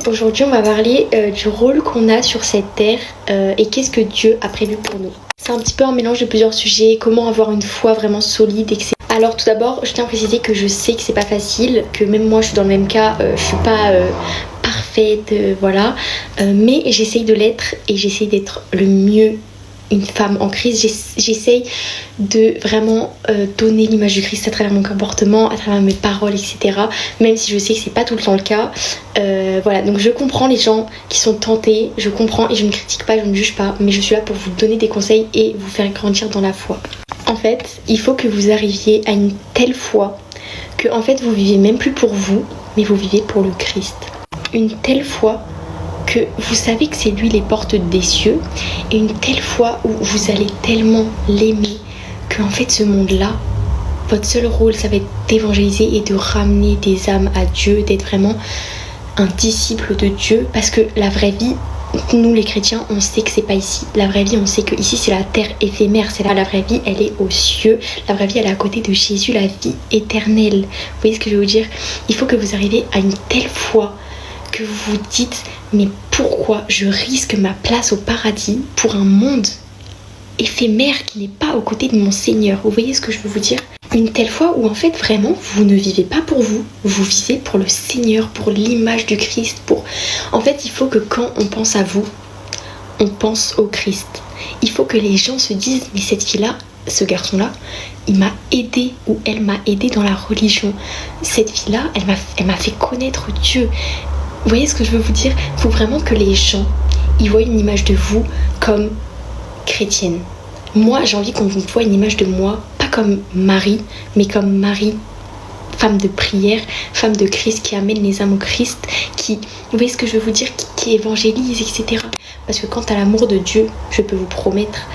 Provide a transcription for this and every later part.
Aujourd'hui on va parler du rôle qu'on a sur cette terre et qu'est-ce que Dieu a prévu pour nous. C'est un petit peu un mélange de plusieurs sujets, comment avoir une foi vraiment solide, etc. Alors tout d'abord je tiens à préciser que je sais que c'est pas facile, que même moi je suis dans le même cas, je suis pas parfaite, voilà, mais j'essaye de l'être et j'essaye d'être le mieux une femme en crise. J'essaye de vraiment donner l'image du Christ à travers mon comportement, à travers mes paroles, etc. Même si je sais que c'est pas tout le temps le cas. Voilà, donc je comprends les gens qui sont tentés, je comprends et je ne critique pas, je ne juge pas, mais je suis là pour vous donner des conseils et vous faire grandir dans la foi. En fait, il faut que vous arriviez à une telle foi que en fait vous vivez même plus pour vous, mais vous vivez pour le Christ. Une telle foi que vous savez que c'est lui les portes des cieux, et une telle foi où vous allez tellement l'aimer que en fait ce monde-là, votre seul rôle ça va être d'évangéliser et de ramener des âmes à Dieu, d'être vraiment un disciple de Dieu, parce que la vraie vie, nous les chrétiens, on sait que c'est pas ici. La vraie vie, on sait que ici c'est la terre éphémère, c'est là la vraie vie, elle est aux cieux. La vraie vie, elle est à côté de Jésus, la vie éternelle. Vous voyez ce que je veux vous dire? Il faut que vous arriviez à une telle foi que vous vous dites, mais pourquoi je risque ma place au paradis pour un monde éphémère qui n'est pas aux côtés de mon Seigneur? Vous voyez ce que je veux vous dire? Une telle fois où en fait vraiment vous ne vivez pas pour vous, vous vivez pour le Seigneur, pour l'image du Christ, pour... En fait il faut que quand on pense à vous, on pense au Christ. Il faut que les gens se disent, mais cette fille-là, ce garçon-là, il m'a aidé ou elle m'a aidé dans la religion. Cette fille-là, elle m'a fait connaître Dieu. Vous voyez ce que je veux vous dire? Il faut vraiment que les gens ils voient une image de vous comme chrétienne. Moi, j'ai envie qu'on voit une image de moi, pas comme Marie, mais comme Marie, femme de prière, femme de Christ, qui amène les âmes au Christ, qui, vous voyez ce que je veux vous dire, qui évangélise, etc. Parce que quant à l'amour de Dieu, je peux vous promettre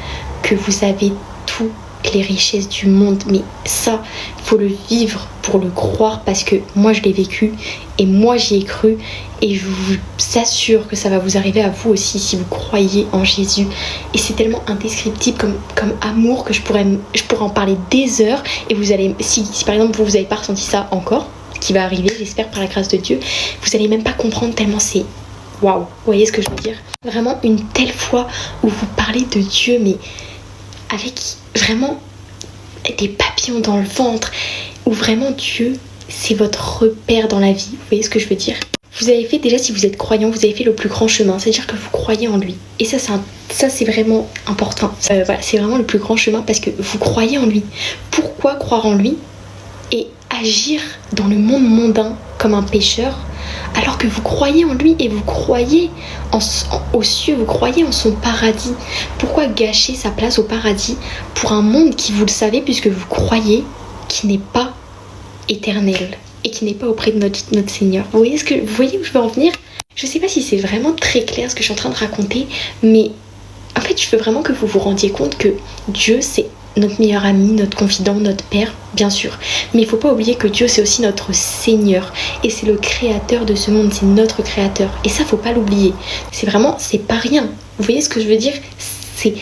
que vous avez toutes les richesses du monde, mais ça, il faut le vivre pour le croire, parce que moi je l'ai vécu et moi j'y ai cru, et je vous assure que ça va vous arriver à vous aussi si vous croyez en Jésus. Et c'est tellement indescriptible comme amour que je pourrais en parler des heures, et vous allez, si par exemple vous n'avez pas ressenti ça encore, ce qui va arriver j'espère par la grâce de Dieu, vous allez même pas comprendre tellement c'est waouh. Vous voyez ce que je veux dire? Vraiment une telle foi où vous parlez de Dieu, mais avec vraiment des papillons dans le ventre, où vraiment Dieu c'est votre repère dans la vie. Vous voyez ce que je veux dire? Vous avez fait, déjà si vous êtes croyant, vous avez fait le plus grand chemin, c'est-à-dire que vous croyez en lui. Et ça c'est vraiment important. Voilà, c'est vraiment le plus grand chemin parce que vous croyez en lui. Pourquoi croire en lui et agir dans le monde mondain comme un pécheur, alors que vous croyez en lui et vous croyez aux cieux, vous croyez en son paradis? Pourquoi gâcher sa place au paradis pour un monde qui, vous le savez, puisque vous croyez, qui n'est pas éternel et qui n'est pas auprès de notre Seigneur? Vous voyez où je veux en venir? Je sais pas si c'est vraiment très clair ce que je suis en train de raconter, mais en fait je veux vraiment que vous vous rendiez compte que Dieu c'est notre meilleur ami, notre confident, notre père, bien sûr. Mais il faut pas oublier que Dieu c'est aussi notre Seigneur. Et c'est le créateur de ce monde, c'est notre créateur. Et ça faut pas l'oublier. C'est pas rien. Vous voyez ce que je veux dire? C'est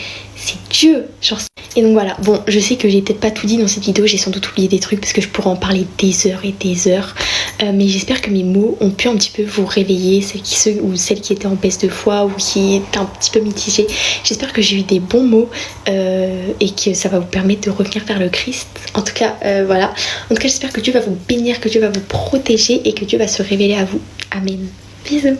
Dieu. Genre... Et donc voilà, bon, je sais que j'ai peut-être pas tout dit dans cette vidéo, j'ai sans doute oublié des trucs parce que je pourrais en parler des heures et des heures. Mais j'espère que mes mots ont pu un petit peu vous réveiller, celles qui étaient en baisse de foi ou qui étaient un petit peu mitigées. J'espère que j'ai eu des bons mots et que ça va vous permettre de revenir vers le Christ. En tout cas, voilà. En tout cas, j'espère que Dieu va vous bénir, que Dieu va vous protéger et que Dieu va se révéler à vous. Amen. Bisous.